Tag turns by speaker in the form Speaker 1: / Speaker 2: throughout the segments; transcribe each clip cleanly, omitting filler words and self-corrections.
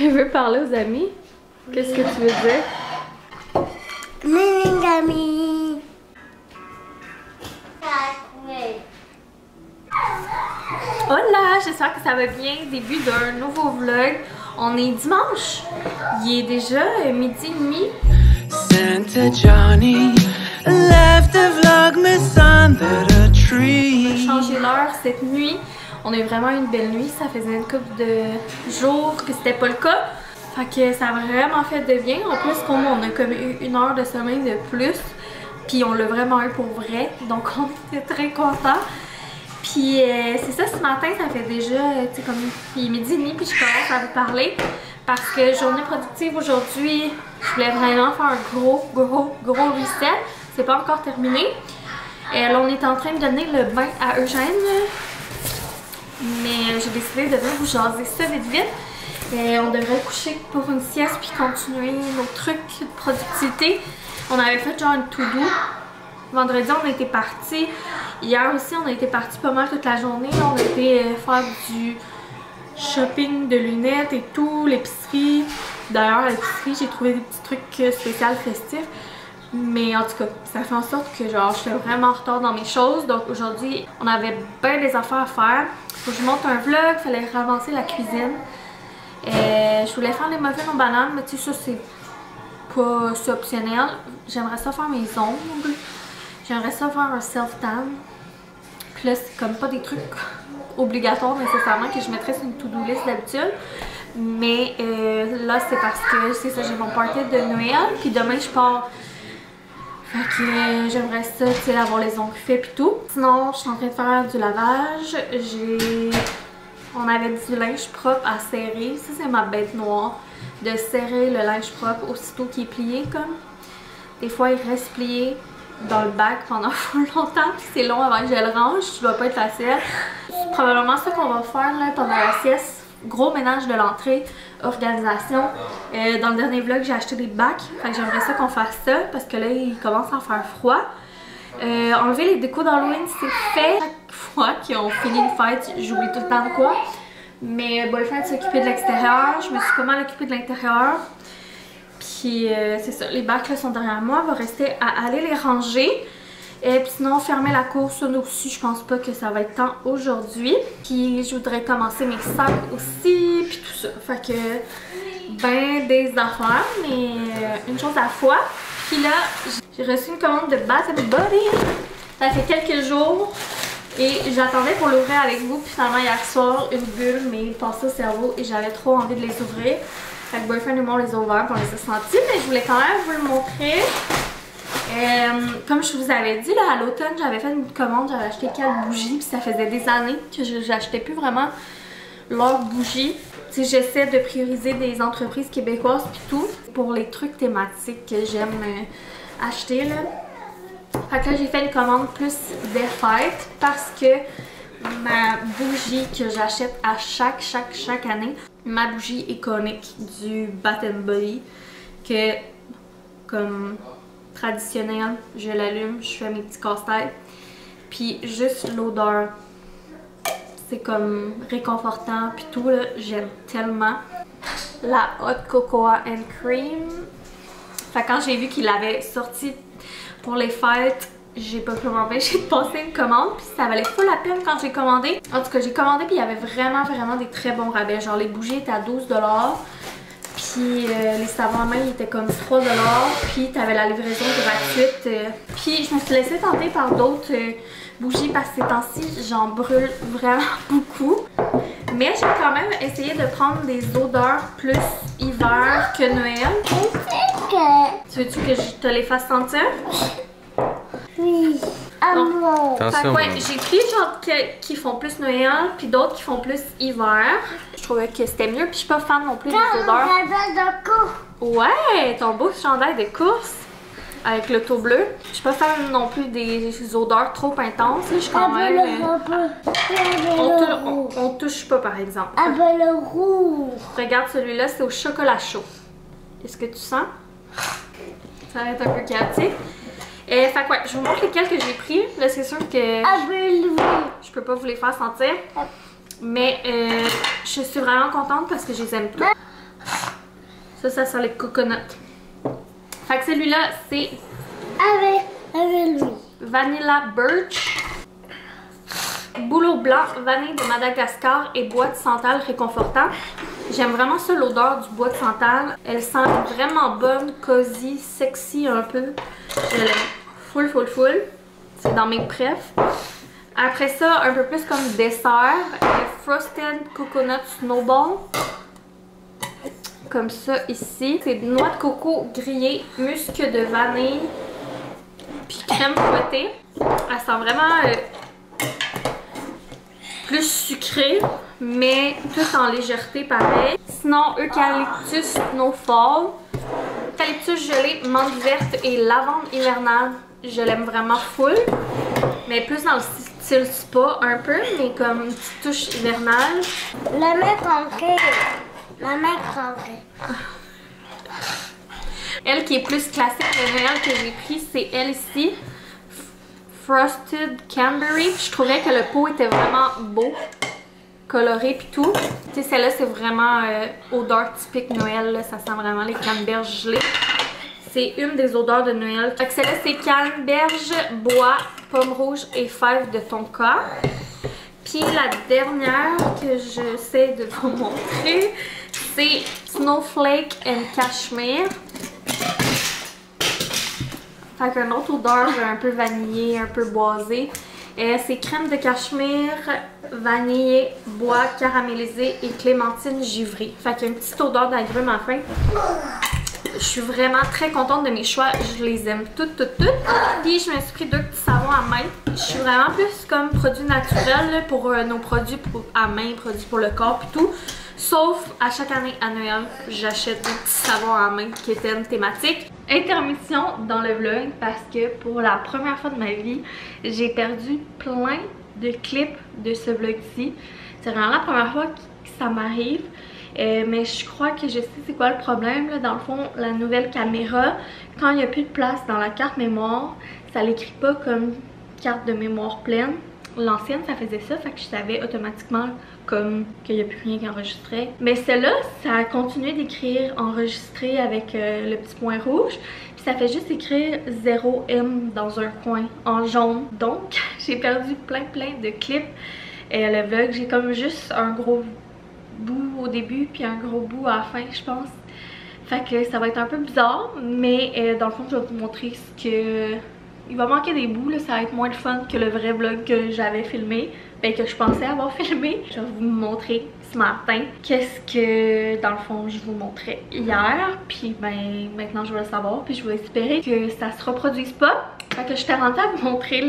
Speaker 1: Tu veux parler aux amis? Qu'est-ce que tu veux dire?
Speaker 2: Mini.
Speaker 1: Hola, j'espère que ça va bien. Début d'un nouveau vlog. On est dimanche. Il est déjà midi et demi.
Speaker 3: Santa Johnny left the vlogmas under the tree.
Speaker 1: On a changé l'heure cette nuit. On a eu vraiment une belle nuit. Ça faisait une couple de jours que c'était pas le cas. Fait que ça a vraiment fait de bien. En plus, comme on a comme eu une heure de sommeil de plus. Puis on l'a vraiment eu pour vrai. Donc on était très contents. Puis c'est ça, ce matin, ça fait déjà, tu sais, comme il est midi et demi, puis je commence à vous parler. Parce que journée productive aujourd'hui, je voulais vraiment faire un gros reset. C'est pas encore terminé. Là, on est en train de donner le bain à Eugène. Mais j'ai décidé de venir vous jaser ça vite. On devrait coucher pour une sieste puis continuer nos trucs de productivité. On avait fait genre une to-do. Vendredi, on était partis. Hier aussi, on a été partis pas mal toute la journée. On a été faire du shopping de lunettes et tout, l'épicerie. D'ailleurs, à l'épicerie, j'ai trouvé des petits trucs spéciaux festifs. Mais en tout cas, ça fait en sorte que genre j'étais vraiment en retard dans mes choses. Donc aujourd'hui, on avait bien des affaires à faire. Faut que je monte un vlog, il fallait ravancer la cuisine. Je voulais faire les muffins aux bananes, mais tu sais, ça c'est pas ça optionnel. J'aimerais ça faire mes ongles. J'aimerais ça faire un self-tan. Puis là, c'est comme pas des trucs obligatoires nécessairement que je mettrais sur une to-do list d'habitude. Mais là, c'est parce que c'est ça, j'ai mon party de Noël. Puis demain, je pars. Fait que j'aimerais ça, tu sais, avoir les ongles faits pis tout. Sinon, je suis en train de faire du lavage. On avait du linge propre à serrer. Ça, c'est ma bête noire. De serrer le linge propre aussitôt qu'il est plié, comme. Des fois, il reste plié dans le bac pendant full longtemps, puis c'est long avant que je le range, ça doit pas être facile. C'est probablement ça qu'on va faire là, pendant la sieste. Gros ménage de l'entrée, organisation. Dans le dernier vlog, j'ai acheté des bacs, fait que j'aimerais ça qu'on fasse ça, parce que là, il commence à faire froid. Enlever les décos d'Halloween, c'est fait. Chaque fois qu'ils ont fini une fête, j'oublie tout le temps de quoi. Mais Boyfriend s'est occupé de l'extérieur, je me suis pas mal occupée de l'intérieur. Puis c'est ça, les bacs là sont derrière moi, on va rester à aller les ranger. Et puis sinon, fermer la course, nous aussi, je pense pas que ça va être temps aujourd'hui. Puis je voudrais commencer mes sacs aussi, puis tout ça. Fait que, ben des affaires, mais une chose à la fois. Puis là, j'ai reçu une commande de Bath & Body. Ça fait quelques jours. Et j'attendais pour l'ouvrir avec vous, puis finalement hier soir, une bulle m'est passée au cerveau et j'avais trop envie de les ouvrir. Fait que Boyfriend et moi on les a ouverts pour les a sentis, mais je voulais quand même vous le montrer. Comme je vous avais dit, là, à l'automne, j'avais fait une commande, j'avais acheté 4 bougies, puis ça faisait des années que j'achetais plus vraiment leurs bougies. Tu sais, j'essaie de prioriser des entreprises québécoises puis tout, pour les trucs thématiques que j'aime acheter, là. Fait que là, j'ai fait une commande plus des fêtes parce que ma bougie que j'achète à chaque année, ma bougie iconique du Bath & Body, que comme traditionnelle, je l'allume, je fais mes petits casse-têtes, puis juste l'odeur, c'est comme réconfortant, puis tout là, j'aime tellement. La Hot Cocoa and Cream. Fait que quand j'ai vu qu'il avait sorti pour les fêtes, j'ai pas pu m'empêcher de passer une commande, puis ça valait pas la peine quand j'ai commandé. En tout cas, j'ai commandé puis il y avait vraiment des très bons rabais. Genre les bougies étaient à 12$, puis les savons à main étaient comme 3$, puis t'avais la livraison gratuite. Puis je me suis laissée tenter par d'autres bougies parce que ces temps-ci, j'en brûle vraiment beaucoup. Mais j'ai quand même essayé de prendre des odeurs plus hiver que Noël. Tu veux-tu que je te les fasse sentir?
Speaker 2: Oui.
Speaker 3: Attention.
Speaker 1: Ouais, j'ai pris genre qui font plus Noël, puis d'autres qui font plus hiver. Je trouvais que c'était mieux, puis je suis pas fan non plus des odeurs. Ouais, ton beau chandail de course avec le taux bleu. Je suis pas fan non plus des odeurs trop intenses. Je suis quand même. On touche pas par exemple.
Speaker 2: Ah ben le rouge.
Speaker 1: Regarde celui-là, c'est au chocolat chaud. Est-ce que tu sens? Ça va être un peu chaotique. Fait que ouais, je vous montre lesquels que j'ai pris. Là, c'est sûr que je peux pas vous les faire sentir. Mais je suis vraiment contente parce que je les aime tous. Ça sent les coconuts. Fait que celui-là, c'est
Speaker 2: avec lui.
Speaker 1: Vanilla Birch. Bouleau blanc, vanille de Madagascar et bois de santal réconfortant. J'aime vraiment ça, l'odeur du bois de santal. Elle sent vraiment bonne, cosy, sexy un peu. Je l'aime full. C'est dans mes préfs. Après ça, un peu plus comme dessert, Frosted Coconut Snowball. Comme ça ici. C'est noix de coco grillée, musc de vanille, puis crème fouettée. Elle sent vraiment plus sucré, mais tout en légèreté pareil. Sinon, Eucalyptus Snowfall. Eucalyptus gelé, menthe verte et lavande hivernale. Je l'aime vraiment full, mais plus dans le style spa un peu, mais comme une petite touche hivernale.
Speaker 2: La main rentrée.
Speaker 1: Elle qui est plus classique de Noël que j'ai pris, c'est elle ici. Frosted Canberry. Je trouvais que le pot était vraiment beau, coloré puis tout. Tu sais, celle-là, c'est vraiment odeur typique Noël. Là. Ça sent vraiment les canneberges gelées. C'est une des odeurs de Noël. Fait que celle-là, c'est canneberge, bois, pomme rouge et fèves de tonka. Puis la dernière que j'essaie de vous montrer, c'est Snowflake and Cashmere. Fait qu'une autre odeur un peu vanillée, un peu boisée. C'est crème de cachemire, vanille, bois caramélisé et clémentine givrée. Fait qu'il y a une petite odeur d'agrumes à la fin. Je suis vraiment très contente de mes choix. Je les aime toutes. Puis je me suis pris 2 petits savons à main. Je suis vraiment plus comme produit naturel là, pour nos produits à main, produits pour le corps et tout. Sauf à chaque année à Noël, j'achète des petits savons à main qui étaient une thématique. Intermission dans le vlog parce que pour la première fois de ma vie, j'ai perdu plein de clips de ce vlog-ci. C'est vraiment la première fois que ça m'arrive. Mais je crois que je sais c'est quoi le problème. Là. Dans le fond, la nouvelle caméra, quand il n'y a plus de place dans la carte mémoire, ça l'écrit pas comme carte de mémoire pleine. L'ancienne, ça faisait ça, fait que je savais automatiquement comme qu'il n'y a plus rien qui enregistrait. Mais celle-là, ça a continué d'écrire enregistré avec le petit point rouge. Puis ça fait juste écrire 0M dans un coin en jaune. Donc, j'ai perdu plein de clips. Le vlog, j'ai comme juste un gros bout au début puis un gros bout à la fin, je pense. Fait que ça va être un peu bizarre, mais dans le fond, je vais vous montrer ce que... Il va manquer des bouts, là, ça va être moins de fun que le vrai vlog que j'avais filmé, ben que je pensais avoir filmé. Je vais vous montrer ce matin qu'est-ce que, dans le fond, je vous montrais hier. Puis ben maintenant je vais le savoir, puis je vais espérer que ça se reproduise pas. Fait que j'étais rentrée à vous montrer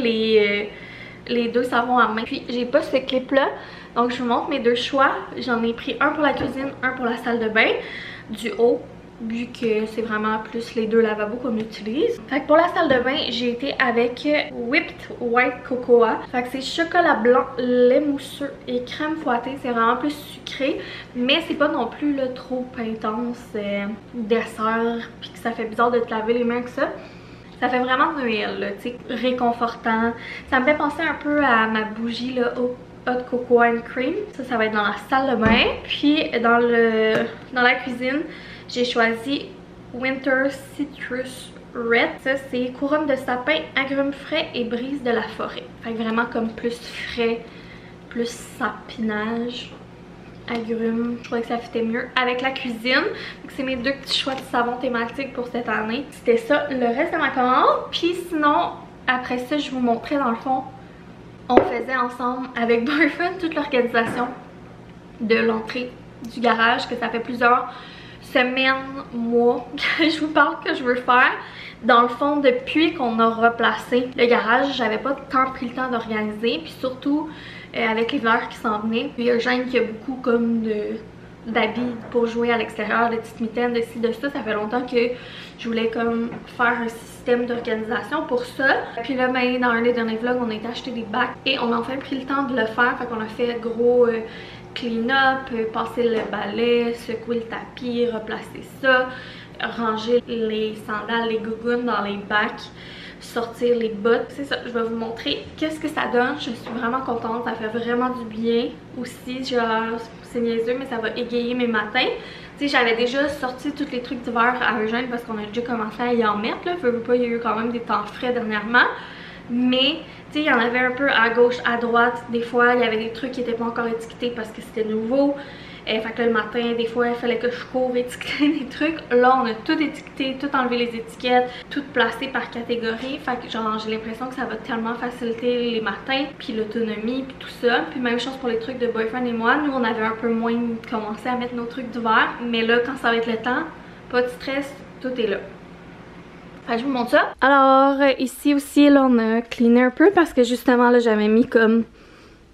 Speaker 1: les 2 savons à main. Puis j'ai pas ce clip là, donc je vous montre mes 2 choix. J'en ai pris un pour la cuisine, un pour la salle de bain, du haut. Vu que c'est vraiment plus les 2 lavabos qu'on utilise. Fait que pour la salle de bain, j'ai été avec Whipped White Cocoa. Fait que c'est chocolat blanc, lait mousseux et crème fouettée. C'est vraiment plus sucré, mais c'est pas non plus là, trop intense dessert, puis que ça fait bizarre de te laver les mains avec ça. Ça fait vraiment Noël, tu sais, réconfortant. Ça me fait penser un peu à ma bougie là, Hot Cocoa and Cream. Ça va être dans la salle de bain. Puis dans la cuisine, j'ai choisi Winter Citrus Red. Ça, c'est couronne de sapin, agrumes frais et brise de la forêt. Fait que vraiment comme plus frais, plus sapinage, agrumes. Je trouvais que ça fitait mieux avec la cuisine. C'est mes 2 petits choix de savon thématiques pour cette année. C'était ça le reste de ma commande. Puis sinon, après ça, je vous montrais dans le fond, on faisait ensemble avec Boyfriend toute l'organisation de l'entrée du garage, que ça fait plusieurs semaines, mois que je vous parle que je veux faire. Dans le fond, depuis qu'on a replacé le garage, j'avais pas tant pris le temps d'organiser, puis surtout avec l'hiver qui s'en venait. Puis il y a Jeanne qui a beaucoup comme d'habits pour jouer à l'extérieur, de petites mitaines, de ci, de ça. Ça fait longtemps que je voulais comme faire un système d'organisation pour ça. Puis là, ben, dans un des derniers vlogs, on a été acheter des bacs et on a enfin pris le temps de le faire. Fait qu'on a fait gros clean-up, passer le balai, secouer le tapis, replacer ça, ranger les sandales, les gougounes dans les bacs, sortir les bottes. C'est ça, je vais vous montrer qu'est-ce que ça donne. Je suis vraiment contente, ça fait vraiment du bien aussi. Genre, c'est niaiseux, mais ça va égayer mes matins. Tu sais, j'avais déjà sorti tous les trucs d'hiver à Eugène parce qu'on a déjà commencé à y en mettre, là. Veux pas, il y a eu quand même des temps frais dernièrement. Mais, tu sais, il y en avait un peu à gauche, à droite. Des fois, il y avait des trucs qui n'étaient pas encore étiquetés parce que c'était nouveau. Fait que là, le matin, des fois, il fallait que je cours étiqueter des trucs. Là, on a tout étiqueté, tout enlevé les étiquettes, tout placé par catégorie. Fait que genre, j'ai l'impression que ça va tellement faciliter les matins, puis l'autonomie, puis tout ça. Puis même chose pour les trucs de Boyfriend et moi. Nous, on avait un peu moins commencé à mettre nos trucs d'hiver. Mais là, quand ça va être le temps, pas de stress, tout est là. Fait que je vous montre ça. Alors, ici aussi, là, on a cleané un peu parce que justement, là, j'avais mis comme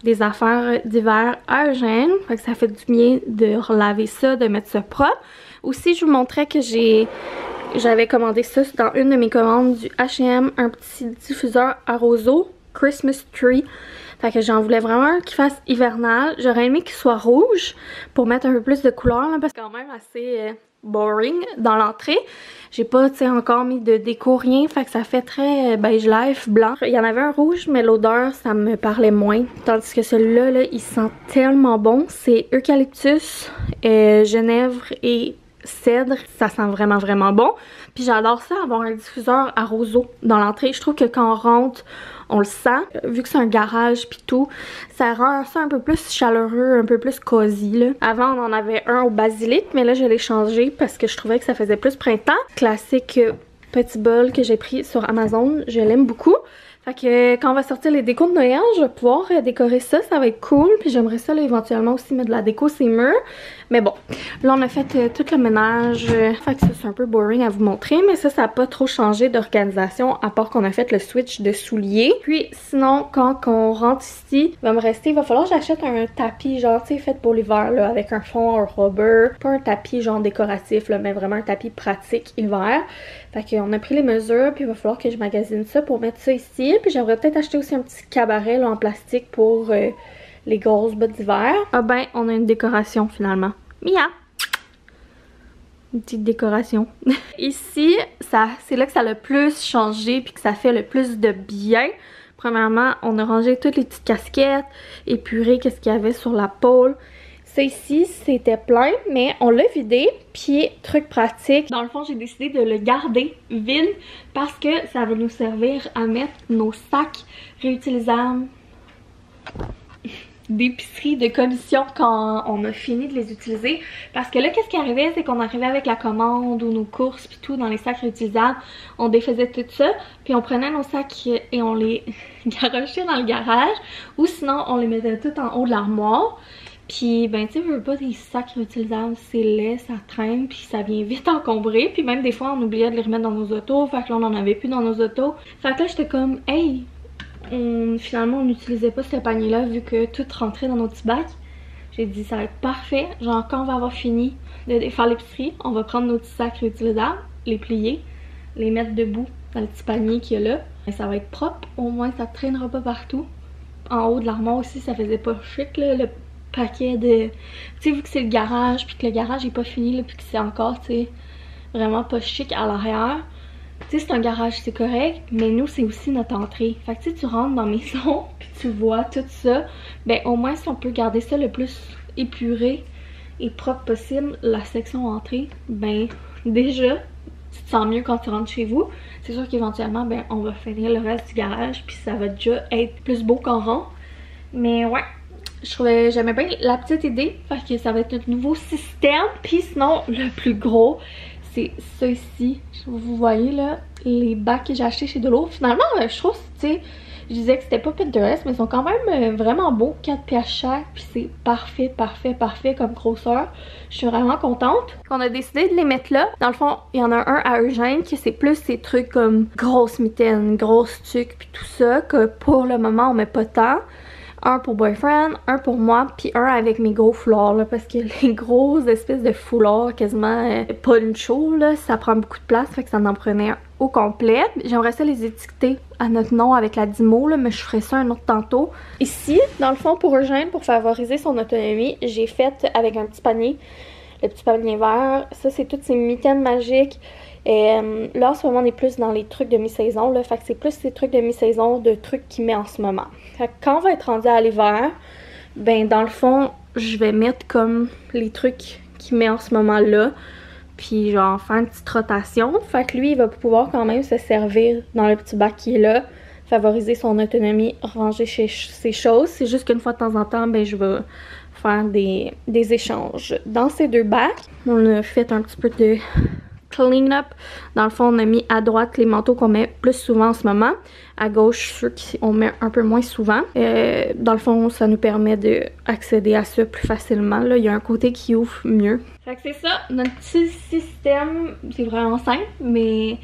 Speaker 1: des affaires d'hiver à Eugène. Fait que ça fait du bien de relaver ça, de mettre ça propre. Aussi, je vous montrais que j'avais commandé ça dans une de mes commandes du H&M, un petit diffuseur à roseau, Christmas Tree. Fait que j'en voulais vraiment un qui fasse hivernal. J'aurais aimé qu'il soit rouge pour mettre un peu plus de couleur, là, parce que c'est quand même assez boring dans l'entrée. J'ai pas, tu sais, encore mis de déco, rien. Fait que ça fait très beige life, blanc. Il y en avait un rouge, mais l'odeur, ça me parlait moins. Tandis que celui-là, là, il sent tellement bon. C'est eucalyptus, genièvre et cèdre. Ça sent vraiment, vraiment bon. Puis j'adore ça, avoir un diffuseur à roseau dans l'entrée. Je trouve que quand on rentre, on le sent. Vu que c'est un garage puis tout, ça rend ça un peu plus chaleureux, un peu plus cosy, là. Avant, on en avait un au basilic, mais là, je l'ai changé parce que je trouvais que ça faisait plus printemps. Classique petit bol que j'ai pris sur Amazon. Je l'aime beaucoup. Fait que quand on va sortir les décos de Noël, je vais pouvoir décorer ça, ça va être cool. Puis j'aimerais ça là, éventuellement aussi mettre de la déco ces murs. Mais bon, là on a fait tout le ménage. Fait que ça c'est un peu boring à vous montrer. Mais ça n'a pas trop changé d'organisation à part qu'on a fait le switch de souliers. Puis sinon, quand on rentre ici, il va falloir que j'achète un tapis genre, tu sais, fait pour l'hiver là, avec un fond, un rubber. Pas un tapis genre décoratif là, mais vraiment un tapis pratique hiver. Fait qu'on a pris les mesures, puis il va falloir que je magasine ça pour mettre ça ici. Puis j'aimerais peut-être acheter aussi un petit cabaret là, en plastique pour les grosses bottes d'hiver. Ah ben, on a une décoration finalement. Mia! Une petite décoration. Ici, c'est là que ça a le plus changé puis que ça fait le plus de bien. Premièrement, on a rangé toutes les petites casquettes, épuré qu'est-ce qu'il y avait sur la pôle. Ça ici, c'était plein, mais on l'a vidé. Puis, truc pratique, dans le fond, j'ai décidé de le garder vide parce que ça va nous servir à mettre nos sacs réutilisables d'épicerie, de commission quand on a fini de les utiliser. Parce que là, qu'est-ce qui arrivait, c'est qu'on arrivait avec la commande ou nos courses puis tout dans les sacs réutilisables. On défaisait tout ça, puis on prenait nos sacs et on les garochait dans le garage. Ou sinon, on les mettait tout en haut de l'armoire. Puis ben tu sais, je veux pas des sacs réutilisables, c'est laid, ça traîne, puis ça vient vite encombrer. Puis même des fois on oubliait de les remettre dans nos autos, fait que là on en avait plus dans nos autos. Fait que là j'étais comme, hey, finalement on n'utilisait pas ce panier là vu que tout rentrait dans nos petits bacs. J'ai dit ça va être parfait, genre quand on va avoir fini de faire l'épicerie, on va prendre nos petits sacs réutilisables, les plier, les mettre debout dans le petit panier qu'il y a là. Et ça va être propre, au moins ça traînera pas partout. En haut de l'armoire aussi ça faisait pas chic là, le paquet de... Tu sais, vu que c'est le garage, puis que le garage est pas fini, là, puis que c'est encore, tu sais, vraiment pas chic à l'arrière. Tu sais, c'est un garage, c'est correct, mais nous, c'est aussi notre entrée. Fait que tu sais, tu rentres dans la maison, puis tu vois tout ça, ben au moins, si on peut garder ça le plus épuré et propre possible, la section entrée, ben déjà, tu te sens mieux quand tu rentres chez vous. C'est sûr qu'éventuellement, ben on va finir le reste du garage, puis ça va déjà être plus beau qu'en rentre. Mais ouais, j'aimais bien la petite idée, fait que ça va être notre nouveau système. Puis sinon, le plus gros, c'est ça ici. Vous voyez là, les bacs que j'ai achetés chez Dolo. Finalement, je trouve, tu sais, je disais que c'était pas Pinterest, mais ils sont quand même vraiment beaux. 4 pièces chaque, puis c'est parfait, parfait, parfait comme grosseur. Je suis vraiment contente. On a décidé de les mettre là. Dans le fond, il y en a un à Eugène qui c'est plus ces trucs comme grosses mitaines, grosses tuques, puis tout ça, que pour le moment, on met pas tant. Un pour Boyfriend, un pour moi, puis un avec mes gros foulards là, parce que les grosses espèces de foulards quasiment poncho là, ça prend beaucoup de place, fait que ça en prenait un au complet. J'aimerais ça les étiqueter à notre nom avec la Dimo là, mais je ferai ça un autre tantôt. Ici, dans le fond, pour Eugène, pour favoriser son autonomie, j'ai fait avec un petit panier, le petit panier vert. Ça, c'est toutes ces mitaines magiques. Là en ce moment on est plus dans les trucs de mi-saison là, fait que c'est plus ces trucs de mi-saison de trucs qu'il met en ce moment. Fait que quand on va être rendu à l'hiver, ben dans le fond je vais mettre comme les trucs qu'il met en ce moment-là. Puis genre faire une petite rotation. Fait que lui, il va pouvoir quand même se servir dans le petit bac qui est là. Favoriser son autonomie, ranger ses choses. C'est juste qu'une fois de temps en temps, ben, je vais faire des échanges. Dans ces deux bacs, on a fait un petit peu de clean-up. Dans le fond, on a mis à droite les manteaux qu'on met plus souvent en ce moment. À gauche, ceux qu'on met un peu moins souvent. Dans le fond, ça nous permet d'accéder à ça plus facilement. Là, il y a un côté qui ouvre mieux. Fait que c'est ça, notre petit système. C'est vraiment simple, mais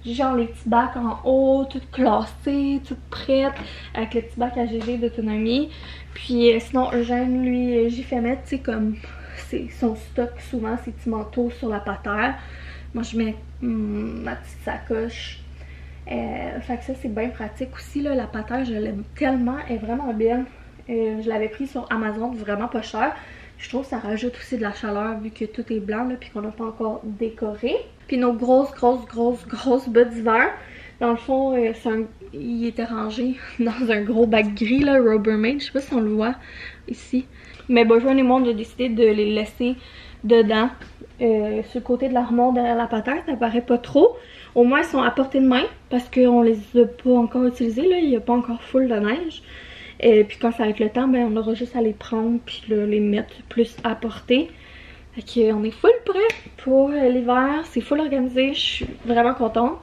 Speaker 1: j'ai genre les petits bacs en haut, toutes classées, toutes prêtes, avec le petit bac à GG d'autonomie. Puis sinon, Eugène, lui, j'ai fait mettre, tu sais, comme son stock, souvent, ses petits manteaux sur la patère. Moi, je mets ma petite sacoche. Fait que ça, c'est bien pratique aussi, là. La patère, je l'aime tellement, elle est vraiment belle. Je l'avais pris sur Amazon, vraiment pas cher. Je trouve que ça rajoute aussi de la chaleur vu que tout est blanc, là, puis qu'on n'a pas encore décoré. Puis nos grosses bottes d'hiver. Dans le fond, il était rangé dans un gros bac gris, là, Rubbermaid. Je sais pas si on le voit ici. Mais boyfriend et moi, on a décidé de les laisser dedans. Sur le côté de l'armoire derrière la patère, ça paraît pas trop. Au moins, ils sont à portée de main parce qu'on les a pas encore utilisés, là. Il n'y a pas encore full de neige. Et puis quand ça va être le temps, ben, on aura juste à les prendre puis là, les mettre plus à portée. Fait qu'on est full prêt pour l'hiver. C'est full organisé. Je suis vraiment contente.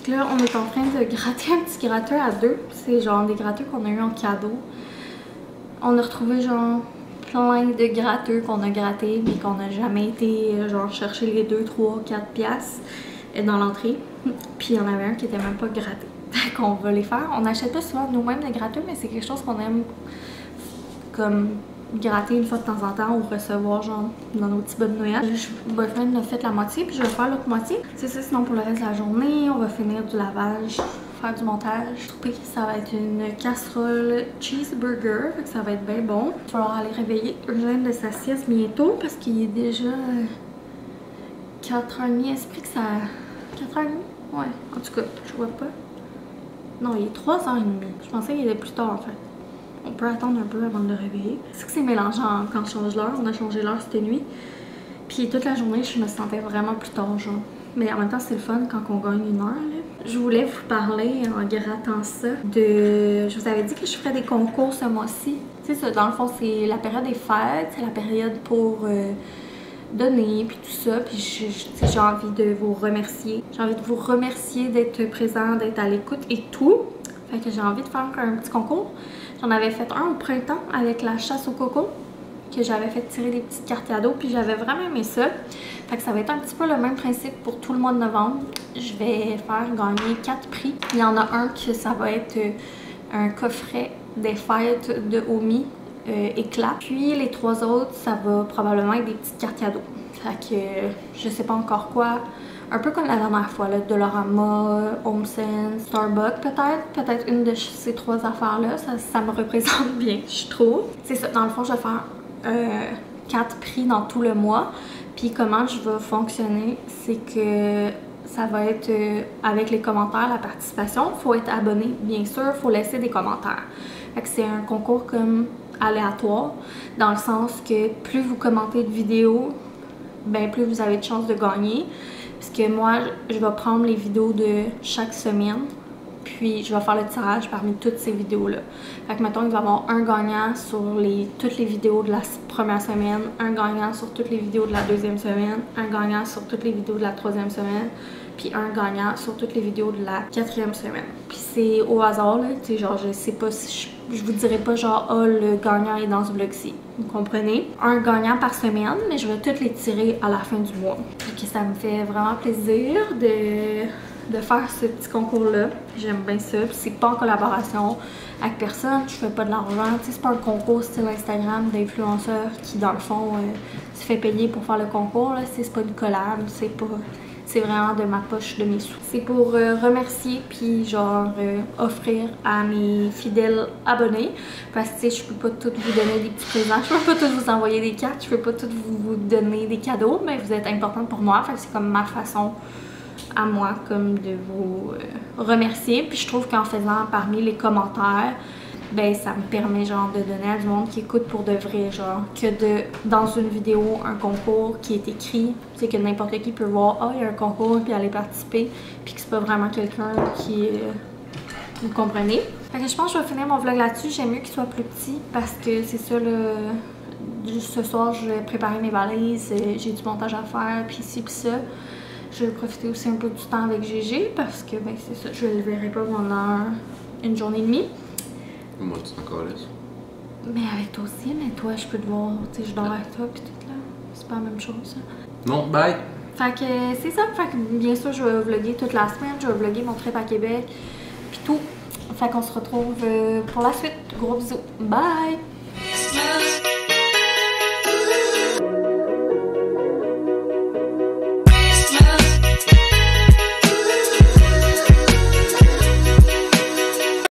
Speaker 1: Là, on est en train de gratter un petit gratteur à deux. C'est genre des gratteurs qu'on a eu en cadeau. On a retrouvé genre plein de gratteurs qu'on a grattés mais qu'on n'a jamais été genre chercher les 2, 3, 4 piastres dans l'entrée. Puis il y en avait un qui était même pas gratté. Qu'on va les faire. On n'achète pas souvent nous-mêmes des gratteurs, mais c'est quelque chose qu'on aime comme gratter une fois de temps en temps ou recevoir genre dans nos petits bas de Noël. Boyfriend a fait la moitié puis je vais faire l'autre moitié. C'est ça, sinon pour le reste de la journée, on va finir du lavage, faire du montage. Je trouve que ça va être une casserole cheeseburger, fait que ça va être bien bon. Il va falloir aller réveiller Eugène de sa sieste bientôt parce qu'il est déjà 4h30. Esprit que ça... 4h30? Ouais, en tout cas, je vois pas. Non, il est 3h30. Je pensais qu'il était plus tard en fait. On peut attendre un peu avant de le réveiller. C'est que c'est mélangeant quand je change l'heure. On a changé l'heure cette nuit. Puis toute la journée, je me sentais vraiment plus tard, genre. Mais en même temps, c'est le fun quand on gagne une heure, là. Je voulais vous parler en grattant ça de... Je vous avais dit que je ferais des concours ce mois-ci. Tu sais, dans le fond, c'est la période des fêtes. C'est la période pour... donner puis tout ça, puis j'ai envie de vous remercier. J'ai envie de vous remercier d'être présent, d'être à l'écoute et tout. Fait que j'ai envie de faire encore un petit concours. J'en avais fait un au printemps avec la chasse au coco, que j'avais fait tirer des petites cartes cadeaux, puis j'avais vraiment aimé ça. Fait que ça va être un petit peu le même principe pour tout le mois de novembre. Je vais faire gagner 4 prix. Il y en a un que ça va être un coffret des fêtes de Omi. Éclat. Puis les 3 autres, ça va probablement être des petites cartes cadeaux. Fait que je sais pas encore quoi. Un peu comme la dernière fois, là, Dollarama, HomeSense, Starbucks peut-être. Peut-être une de ces 3 affaires-là. Ça me représente bien, je trouve. C'est ça, dans le fond, je vais faire 4 prix dans tout le mois. Puis comment je vais fonctionner, c'est que ça va être avec les commentaires, la participation. Faut être abonné, bien sûr. Faut laisser des commentaires. Fait que c'est un concours comme aléatoire, dans le sens que plus vous commentez de vidéos, ben plus vous avez de chances de gagner. Parce que moi, je vais prendre les vidéos de chaque semaine, puis je vais faire le tirage parmi toutes ces vidéos-là. Fait que mettons, il va y avoir un gagnant sur toutes les vidéos de la première semaine, un gagnant sur toutes les vidéos de la deuxième semaine, un gagnant sur toutes les vidéos de la troisième semaine, puis un gagnant sur toutes les vidéos de la 4e semaine. Puis c'est au hasard, là, tu sais, genre, je sais pas si je vous dirais pas genre, oh, le gagnant est dans ce vlog-ci. Vous comprenez? Un gagnant par semaine, mais je vais toutes les tirer à la fin du mois. Puis que ça me fait vraiment plaisir de faire ce petit concours-là. J'aime bien ça. Puis c'est pas en collaboration avec personne. Je fais pas de l'argent. Tu sais, c'est pas un concours style Instagram d'influenceurs qui, dans le fond, se fait payer pour faire le concours. C'est pas du collab. C'est pas... C'est vraiment de ma poche, de mes sous. C'est pour remercier puis genre offrir à mes fidèles abonnés. Parce que tu sais, je peux pas tout vous donner des petits présents. Je peux pas tout vous envoyer des cartes. Je peux pas tout vous donner des cadeaux. Mais vous êtes importante pour moi. Fait que c'est comme ma façon à moi comme de vous remercier. Puis je trouve qu'en faisant parmi les commentaires, ben ça me permet genre de donner à du monde qui écoute pour de vrai, genre que dans une vidéo, un concours qui est écrit, c'est que n'importe qui peut voir, ah il y a un concours puis aller participer, puis que c'est pas vraiment quelqu'un qui vous comprenez. Fait que je pense que je vais finir mon vlog là-dessus, j'aime mieux qu'il soit plus petit parce que c'est ça ce soir je vais préparer mes valises, j'ai du montage à faire puis ci puis ça. Je vais profiter aussi un peu du temps avec Gégé parce que ben c'est ça, je le verrai pas pendant une journée et demie.
Speaker 4: Moi, tu t'en calisses.
Speaker 1: Mais avec toi aussi, mais toi, je peux te voir, tu sais, je dors avec toi pis tout là. C'est pas la même chose, ça.
Speaker 4: Non, bye!
Speaker 1: Fait que c'est ça, fait que bien sûr, je vais vlogger toute la semaine, je vais vlogger mon trip à Québec, pis tout. Fait qu'on se retrouve pour la suite. Gros bisous. Bye!